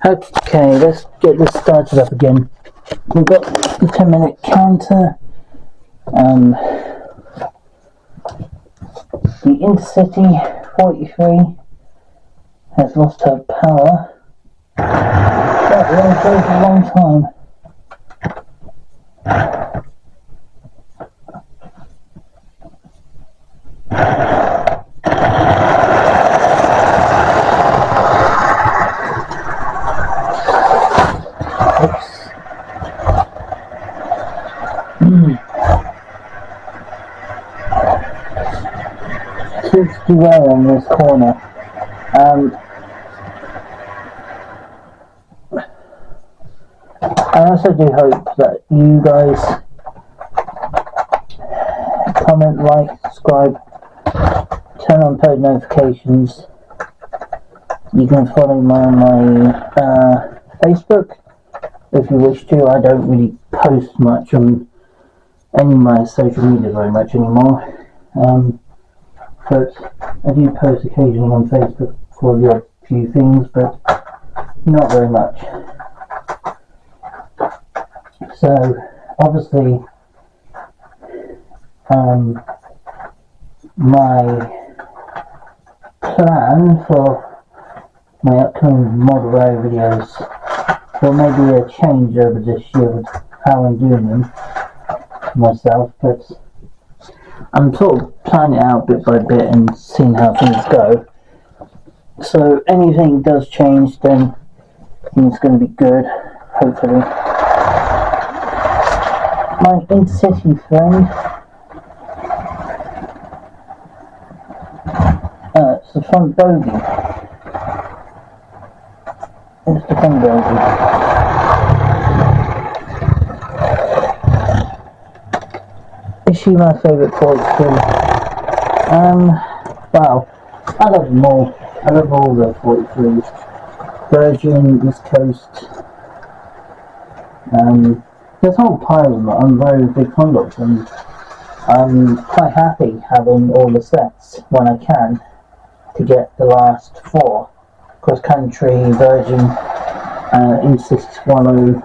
Okay, let's get this started up again. We've got the 10-minute counter. The Intercity 43 has lost her power. That won't go for a long time. Seems to do well in this corner. I also do hope that you guys comment, like, subscribe, turn on post notifications. You can follow me on my Facebook if you wish to. I don't really post much on any of my social media very much anymore. But I do post occasionally on Facebook for the odd few things, but not very much. So, obviously, my plan for my upcoming model row videos, there may be a change over this year with how I'm doing them myself, but I'm sort of planning it out bit by bit and seeing how things go. So anything does change, then it's going to be good, hopefully. My Intercity friend, it's the front bogey. It's the front bogey. Is she my favourite 43? Well, I love them all. I love all the 43s. Virgin, East Coast. There's a whole pile of them that I'm very big fond of, and I'm quite happy having all the sets when I can to get the last 4. Cross Country, Virgin, Insist Swallow,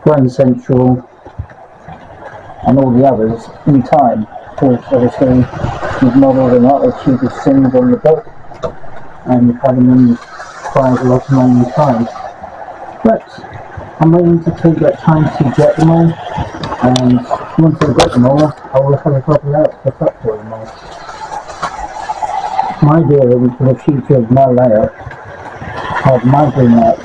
Grand Central, and all the others in time. Because obviously these models are not the cheapest things on the book, and having them requires a lot of money and time. But I'm willing to take that time to get them all, and once I've got them all, I will have a proper layout set up for them all. My idea for the future of my layout, of my dream layout,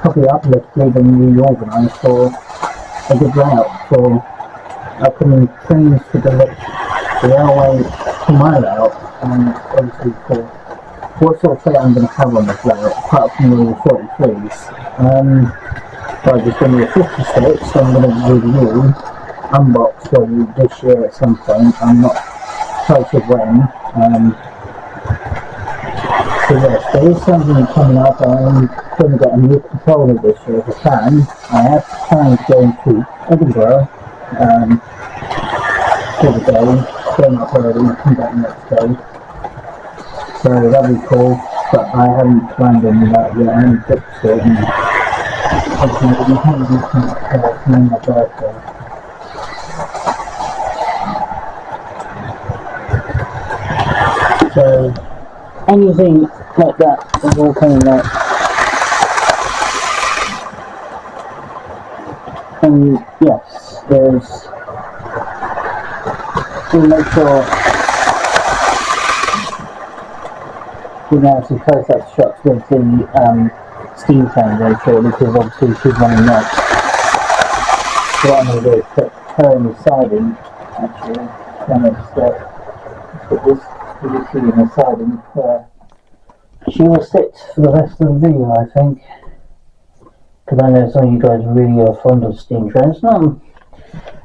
probably uplifted and reorganised for a good layout for upcoming trains to deliver the railway to my layout, and obviously for what sort of layout I'm going to have on this layout, apart from the 43s. So I'm just going to be a 56, so I'm going to review, unbox for this year at some point. I'm not quite sure when. So yes, there is something coming up. I'm going to get a new controller this year if I can. I have planned to go into Edinburgh for the day, going up early and come back next day. So that'd be cool, but I haven't planned any of that yet. I haven't booked it, and obviously I'm going to have this on my birthday. So anything like that is all coming up. And yes, we'll make sure we can actually close up shots with the steam train very shortly, because obviously she's running next. So what I'm going to do is put her in the siding, actually, and let's put this. You can see in the siding where she will sit for the rest of the video, I think. Because I know some of you guys really are fond of steam trains.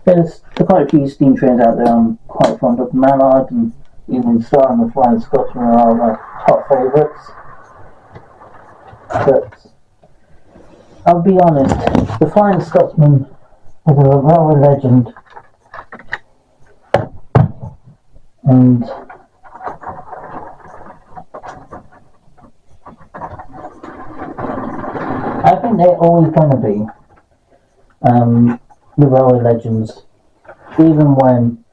There's quite a few steam trains out there I'm quite fond of. Mallard and even Star and the Flying Scotsman are my top favourites. But I'll be honest, the Flying Scotsman is a railway legend. And think they're always going to be the railway legends, even when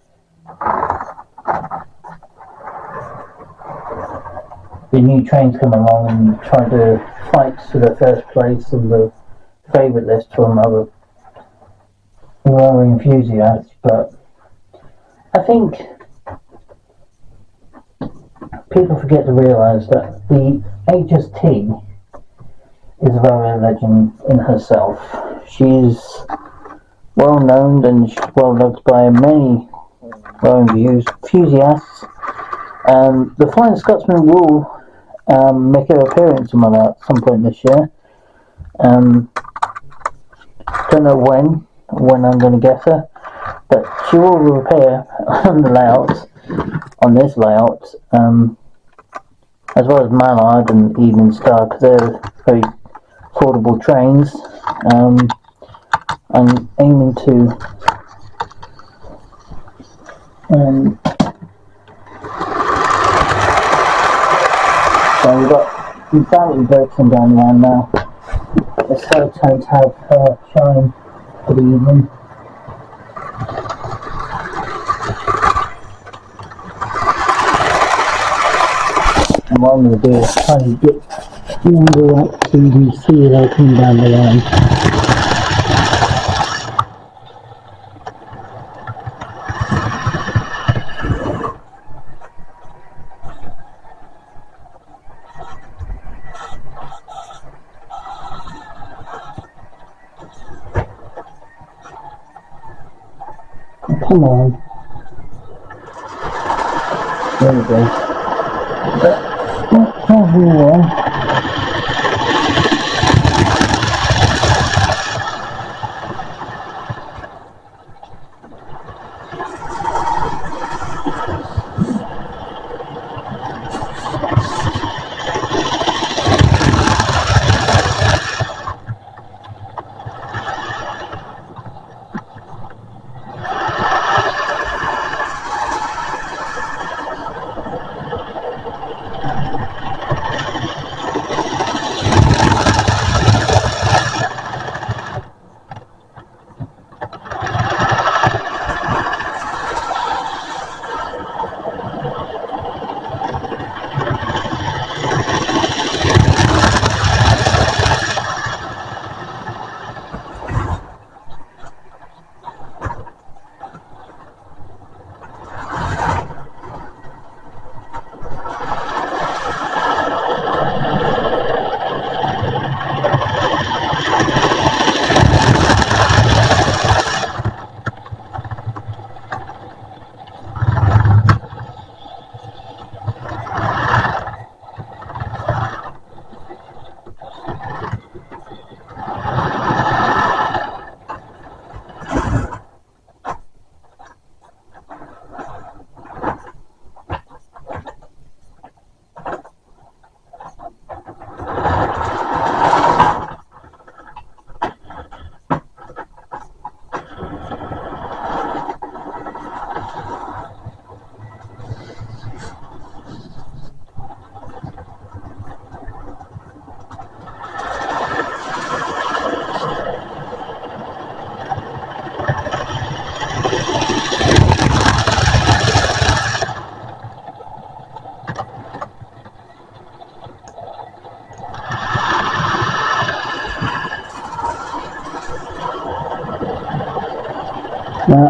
the new trains come along and try to fight for the first place and the favourite list from other railway enthusiasts. But I think people forget to realise that the HST is a railway legend in herself. She's well known and she's well loved by many railway enthusiasts. The Flying Scotsman will make her appearance at some point this year. Don't know when I'm going to get her, but she will appear on the layout, on this layout, as well as Mallard and Evening Star, because they're very affordable trains. I'm aiming to so we've got Barry Bertram down the line now. It's her turn to have her shine for the evening. And what I'm going to do is try to get the angle up so you can see it all coming down the line. Come on. There we go. But not everywhere.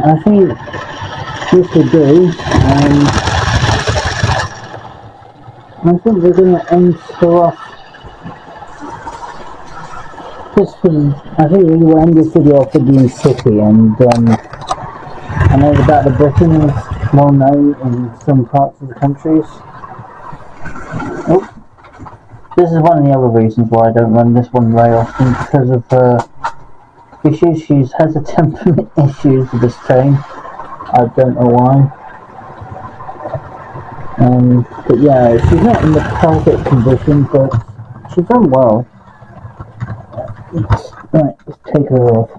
I think this will do. I think we're going to end off this film. I think we will end this video off with the city, and I know the Battle of Britain is well known in some parts of the countries. Oh, this is one of the other reasons why I don't run this one very often, because of issues. She has a temperament issues with this train. I don't know why. But yeah, she's not in the perfect condition, but she's done well. Right, let's take her off.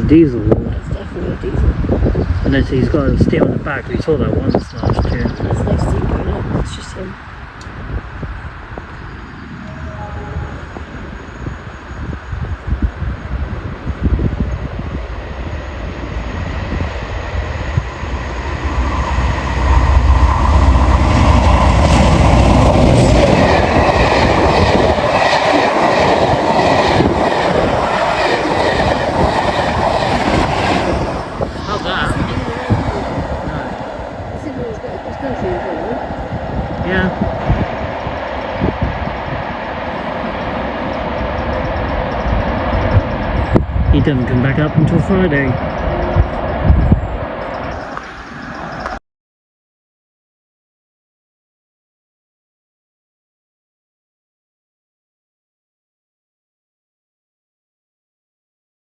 diesel Lord. That's definitely a diesel. Unless he's got a steel on the back. We saw that once last year. There's no seat going up, it's just him. Not that. The signal's got a cross country in front of him. Yeah. He doesn't come back up until Friday.